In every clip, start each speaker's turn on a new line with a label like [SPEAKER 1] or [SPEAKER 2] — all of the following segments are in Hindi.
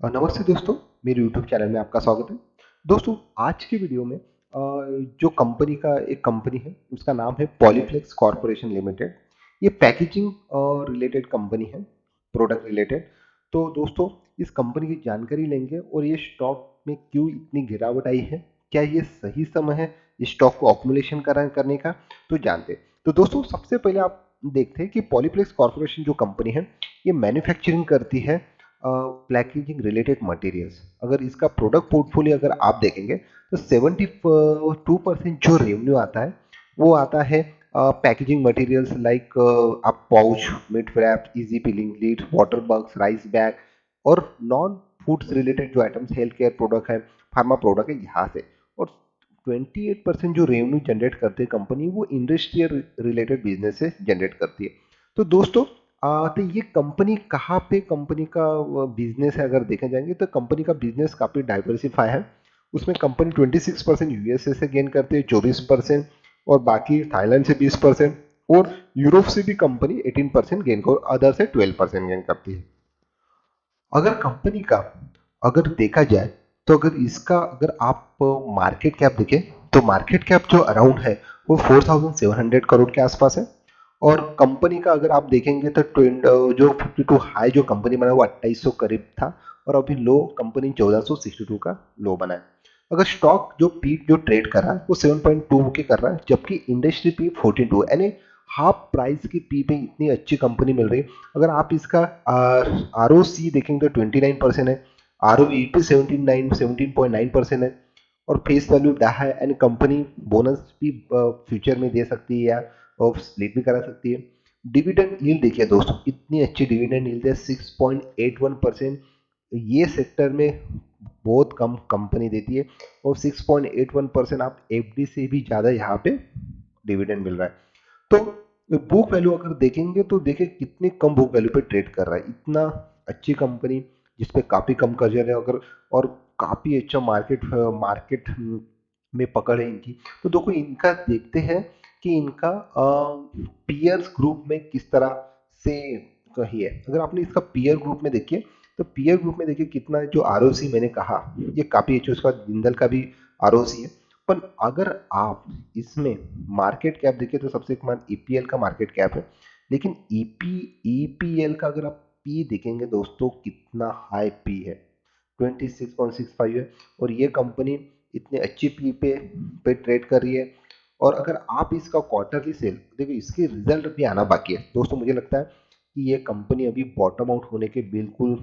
[SPEAKER 1] नमस्ते दोस्तों, मेरे YouTube चैनल में आपका स्वागत है। दोस्तों, आज की वीडियो में जो कंपनी का एक कंपनी है, उसका नाम है पॉलीप्लेक्स कॉर्पोरेशन लिमिटेड। ये पैकेजिंग रिलेटेड कंपनी है, प्रोडक्ट रिलेटेड। तो दोस्तों, इस कंपनी की जानकारी लेंगे और ये स्टॉक में क्यों इतनी गिरावट आई है, क्या ये सही समय है इस स्टॉक को ऑक्यूमुलेशन करने का, तो जानते हैं। तो दोस्तों, सबसे पहले आप देखते हैं कि पॉलीप्लेक्स कॉर्पोरेशन जो कंपनी है, ये मैन्युफैक्चरिंग करती है पैकेजिंग रिलेटेड मटेरियल्स। अगर इसका प्रोडक्ट पोर्टफोलियो अगर आप देखेंगे तो 72% जो रेवेन्यू आता है वो आता है पैकेजिंग मटेरियल्स लाइक आप pouch, mid wrap, easy peeling lid, water bags, rice bag और नॉन फूड्स रिलेटेड जो आइटम्स हेल्थ केयर प्रोडक्ट है, फार्मा प्रोडक्ट है, यहाँ से। और 28% जो रेवेन्यू जनरेट करते हैं कंपनी, वो इंडस्ट्रियल रिलेटेड बिजनेस से जनरेट करती है। तो दोस्तों, तो ये कंपनी कहाँ पे कंपनी का बिजनेस है, अगर देखे जाएंगे तो कंपनी का बिजनेस काफ़ी डाइवर्सिफाई है। उसमें कंपनी 26% यूएसए से गेन करती है, 24%, और बाकी थाईलैंड से 20%, और यूरोप से भी कंपनी 18% गेन कर, अदर से 12% गेन करती है। अगर कंपनी का अगर देखा जाए तो अगर इसका अगर आप मार्केट कैप देखें तो मार्केट कैप जो अराउंड है वो 4700 करोड़ के आसपास है। और कंपनी का अगर आप देखेंगे तो जो 52 हाई जो कंपनी बना वो 2800 करीब था, और अभी लो कंपनी 1462 का लो बना है। अगर स्टॉक जो पीक जो ट्रेड कर रहा है वो 7.2 के कर रहा है, जबकि इंडस्ट्री पी 42, यानी हाफ प्राइस की पी पे इतनी अच्छी कंपनी मिल रही है। अगर आप इसका आर ओ सी देखेंगे तो 29% है, आर ओ ई पी 17.9% है, और फेस वैल्यू है, एंड कंपनी बोनस भी फ्यूचर में दे सकती है या स्प्लिट भी करा सकती है। डिविडेंड यील्ड देखिए दोस्तों, इतनी अच्छी डिविडेंड यील्ड है 6.81%। ये सेक्टर में बहुत कम कंपनी देती है, और 6.81% आप एफडी से भी ज़्यादा यहाँ पे डिविडेंड मिल रहा है। तो बुक वैल्यू अगर देखेंगे तो देखिए कितनी कम बुक वैल्यू पे ट्रेड कर रहा है, इतना अच्छी कंपनी जिसपे काफी कम कर्जर है, अगर और काफी अच्छा मार्केट मार्केट में पकड़ है इनकी। तो देखो, इनका देखते हैं कि इनका पीयर्स ग्रुप में किस तरह से कही है। अगर आपने इसका पीयर ग्रुप में देखिए तो पीयर ग्रुप में देखिए कितना जो आरओसी मैंने कहा, ये काफी अच्छा, उसका जिंदल का भी आरओसी है। पर अगर आप इसमें मार्केट कैप देखिए तो सबसे कमान ईपीएल का मार्केट कैप है, लेकिन ईपीएल का अगर आप पी देखेंगे दोस्तों, कितना हाई पी है, 26.65 है। और ये कंपनी इतने अच्छी पी पे ट्रेड कर रही है। और अगर आप इसका क्वार्टरली सेल देखिए, इसके रिजल्ट भी आना बाकी है दोस्तों। मुझे लगता है कि ये कंपनी अभी बॉटम आउट होने के बिल्कुल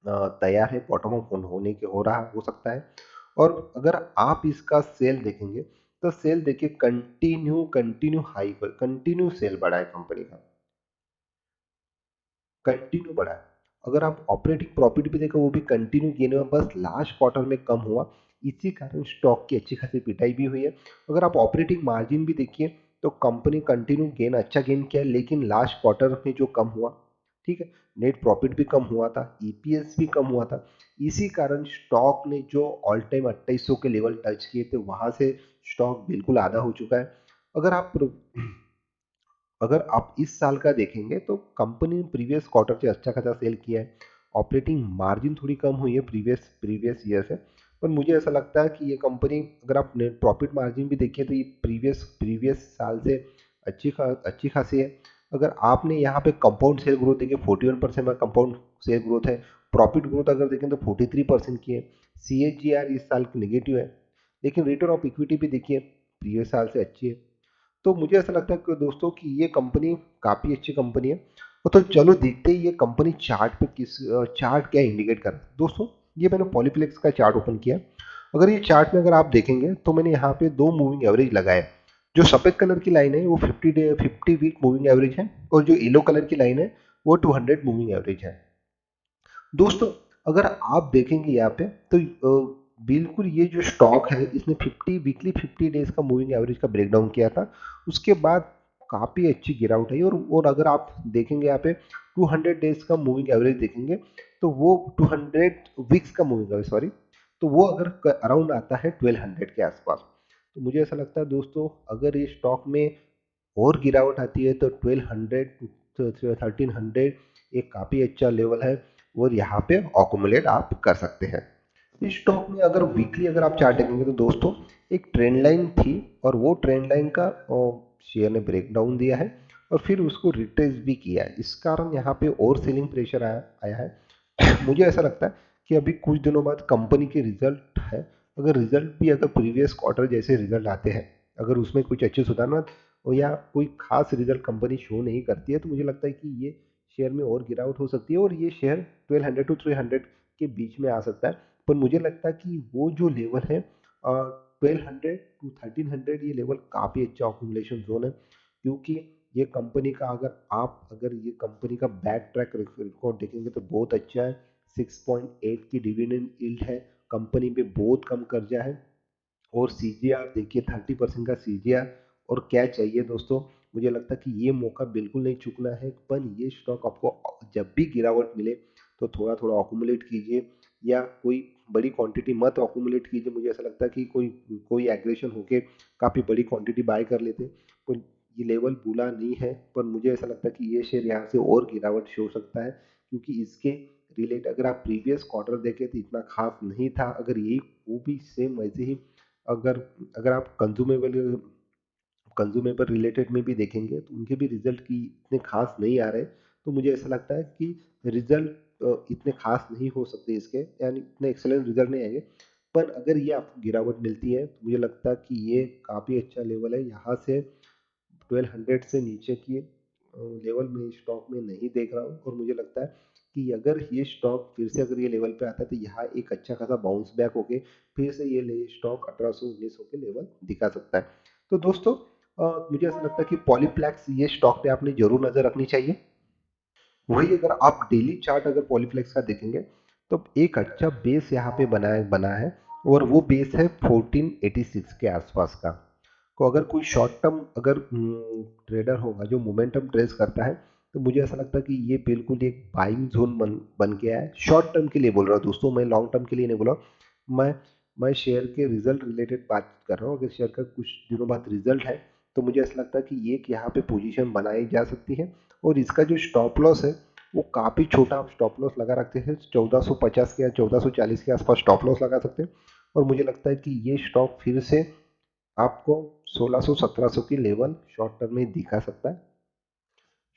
[SPEAKER 1] तैयार है, बॉटम आउट होने के हो रहा हो सकता है। और अगर आप इसका सेल देखेंगे तो सेल देखिए कंटिन्यू कंटिन्यू हाई पर कंटिन्यू सेल बढ़ा है कंपनी का, कंटिन्यू बढ़ा है। अगर आप ऑपरेटिंग प्रॉफिट भी देखो वो भी कंटिन्यू गेन हुआ, बस लास्ट क्वार्टर में कम हुआ। इसी कारण स्टॉक की अच्छी खासी पिटाई भी हुई है। अगर आप ऑपरेटिंग मार्जिन भी देखिए तो कंपनी कंटिन्यू गेन अच्छा गेन किया, लेकिन लास्ट क्वार्टर में जो कम हुआ, ठीक है, नेट प्रॉफिट भी कम हुआ था, ईपीएस भी कम हुआ था। इसी कारण स्टॉक ने जो ऑल टाइम 2800 के लेवल टच किए थे, वहां से स्टॉक बिल्कुल आधा हो चुका है। अगर आप अगर आप इस साल का देखेंगे तो कंपनी ने प्रीवियस क्वार्टर से अच्छा खासा सेल किया है। ऑपरेटिंग मार्जिन थोड़ी कम हुई है प्रीवियस प्रीवियस ईयर से, पर मुझे ऐसा लगता है कि ये कंपनी, अगर आप नेट प्रॉफिट मार्जिन भी देखिए तो ये प्रीवियस प्रीवियस साल से अच्छी खासी है। अगर आपने यहाँ पे कंपाउंड सेल ग्रोथ देखिए, 41% में कंपाउंड सेल ग्रोथ है। प्रॉफिट ग्रोथ अगर देखें तो 43% की है। सी इस साल की नेगेटिव है, लेकिन रिटर्न ऑफ इक्विटी भी देखिए प्रीवियस साल से अच्छी है। तो मुझे ऐसा लगता है कि दोस्तों कि ये कंपनी काफ़ी अच्छी कंपनी है। तो चलो देखते हैं ये कंपनी चार्ट पे किस चार्ट क्या इंडिकेट कर रहा है। दोस्तों, ये मैंने पॉलीप्लेक्स का चार्ट ओपन किया। अगर ये चार्ट में अगर आप देखेंगे तो मैंने यहाँ पे दो मूविंग एवरेज लगाए। जो सफ़ेद कलर की लाइन है वो 50 वीक मूविंग एवरेज है, और जो येलो कलर की लाइन है वो 200 मूविंग एवरेज है। दोस्तों, अगर आप देखेंगे यहाँ पे तो बिल्कुल ये जो स्टॉक है इसने 50 डेज का मूविंग एवरेज का ब्रेकडाउन किया था। उसके बाद काफ़ी अच्छी गिरावट आई, और अगर आप देखेंगे यहाँ पे 200 डेज का मूविंग एवरेज देखेंगे तो वो 200 वीक्स का मूविंग एवरेज, सॉरी, तो वो अगर अराउंड आता है 1200 के आसपास। तो मुझे ऐसा लगता है दोस्तों, अगर ये स्टॉक में और गिरावट आती है तो 1200 1300 एक काफ़ी अच्छा लेवल है। वो यहाँ पे अकोमुलेट आप कर सकते हैं। इस स्टॉक में अगर वीकली अगर आप चार्ट देखेंगे तो दोस्तों एक ट्रेंड लाइन थी और वो ट्रेंड लाइन का शेयर ने ब्रेक डाउन दिया है और फिर उसको रिट्रेस भी किया है। इस कारण यहाँ पे और सेलिंग प्रेशर आया आया है। मुझे ऐसा लगता है कि अभी कुछ दिनों बाद कंपनी के रिजल्ट है, अगर रिजल्ट भी अगर प्रीवियस क्वार्टर जैसे रिजल्ट आते हैं, अगर उसमें कुछ अच्छे सुधार ना हो या कोई खास रिजल्ट कंपनी शो नहीं करती है, तो मुझे लगता है कि ये शेयर में और गिरावट हो सकती है और ये शेयर 1200 टू 300 के बीच में आ सकता है। पर मुझे लगता है कि वो जो लेवल है 1200 टू 1300, ये लेवल काफ़ी अच्छा अकोमोलेशन जोन है, क्योंकि ये कंपनी का अगर ये कंपनी का बैक ट्रैक रिकॉर्ड देखेंगे तो बहुत अच्छा है। 6.8 की डिविडेंड यील्ड है, कंपनी पे बहुत कम कर्जा है और सीजीआर देखिए 30% का सीजीआर। और क्या चाहिए दोस्तों, मुझे लगता है कि ये मौका बिल्कुल नहीं चूकना है। पर ये स्टॉक आपको जब भी गिरावट मिले तो थोड़ा थोड़ा अकोमुलेट कीजिए या कोई बड़ी क्वांटिटी मत अकोमुलेट कीजिए। मुझे ऐसा लगता है कि कोई कोई एग्रेशन होके काफ़ी बड़ी क्वांटिटी बाय कर लेते तो ये लेवल बुरा नहीं है। पर मुझे ऐसा लगता है कि ये शेयर यहाँ से और गिरावट हो सकता है, क्योंकि इसके रिलेट अगर आप प्रीवियस क्वार्टर देखें तो इतना खास नहीं था। अगर यही वो भी सेम वैसे ही अगर अगर आप कंज्यूमेबल रिलेटेड में भी देखेंगे तो उनके भी रिजल्ट की इतने खास नहीं आ रहे। तो मुझे ऐसा लगता है कि रिजल्ट इतने खास नहीं हो सकते इसके, यानी इतने एक्सेलेंट रिजल्ट नहीं आएंगे। पर अगर ये आपको गिरावट मिलती है तो मुझे लगता है कि ये काफ़ी अच्छा लेवल है। यहाँ से 1200 से नीचे की लेवल में स्टॉक में नहीं देख रहा हूँ और मुझे लगता है कि अगर ये स्टॉक फिर से अगर ये लेवल पे आता है तो यहाँ एक अच्छा खासा बाउंस बैक होके फिर से ये स्टॉक 1800-1900 के लेवल दिखा सकता है। तो दोस्तों मुझे ऐसा लगता है कि पॉलीप्लेक्स ये स्टॉक पे आपने जरूर नजर रखनी चाहिए। वही अगर आप डेली चार्ट अगर पॉलीप्लेक्स का देखेंगे तो एक अच्छा बेस यहाँ पे बना है और वो बेस है 1486 के आसपास का। तो अगर कोई शॉर्ट टर्म अगर ट्रेडर होगा जो मोमेंटम ट्रेस करता है तो मुझे ऐसा लगता है कि ये बिल्कुल एक बाइंग जोन बन गया है। शॉर्ट टर्म के लिए बोल रहा हूँ दोस्तों, मैं लॉन्ग टर्म के लिए नहीं बोल रहा हूँ। मैं शेयर के रिजल्ट रिलेटेड बात कर रहा हूँ। अगर शेयर का कुछ दिनों बाद रिजल्ट है तो मुझे ऐसा लगता है कि ये यहाँ पे पोजीशन बनाई जा सकती है और इसका जो स्टॉप लॉस है वो काफ़ी छोटा आप स्टॉप लॉस लगा रखते हैं। 1450 के या 1440 के आसपास स्टॉप लॉस लगा सकते हैं और मुझे लगता है कि ये स्टॉक फिर से आपको 1600-1700 की लेवल शॉर्ट टर्म में दिखा सकता है।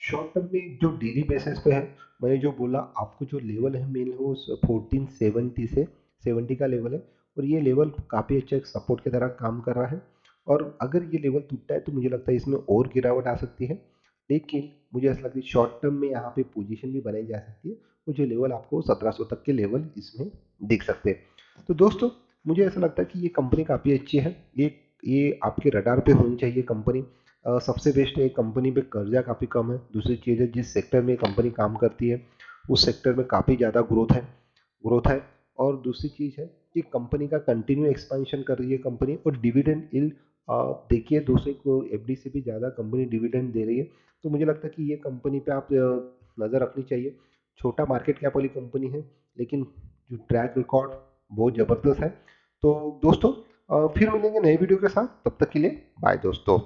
[SPEAKER 1] शॉर्ट टर्म में जो डेली बेसिस पे है, मैंने जो बोला आपको, जो लेवल है मेन वो 1470 से 70 का लेवल है और ये लेवल काफ़ी अच्छा एक सपोर्ट की तरह काम कर रहा है। और अगर ये लेवल टूटता है तो मुझे लगता है इसमें और गिरावट आ सकती है, लेकिन मुझे ऐसा लगता है शॉर्ट टर्म में यहाँ पे पोजीशन भी बनाई जा सकती है। वो जो लेवल आपको 1700 तक के लेवल इसमें दिख सकते हैं। तो दोस्तों मुझे ऐसा लगता है कि ये कंपनी काफ़ी अच्छी है। ये आपके रडार पे होनी चाहिए कंपनी। सबसे बेस्ट है कंपनी पे कर्जा काफ़ी कम है। दूसरी चीज़ है जिस सेक्टर में कंपनी काम करती है उस सेक्टर में काफ़ी ज़्यादा ग्रोथ है। और दूसरी चीज़ है कि कंपनी का कंटिन्यू एक्सपेंशन कर रही है कंपनी और डिविडेंड यील्ड देखिए दूसरे को एफडी से भी ज़्यादा कंपनी डिविडेंड दे रही है। तो मुझे लगता है कि ये कंपनी पे आप नज़र रखनी चाहिए। छोटा मार्केट कैप वाली कंपनी है लेकिन जो ट्रैक रिकॉर्ड बहुत ज़बरदस्त है। तो दोस्तों फिर मिलेंगे नए वीडियो के साथ, तब तक के लिए बाय दोस्तों।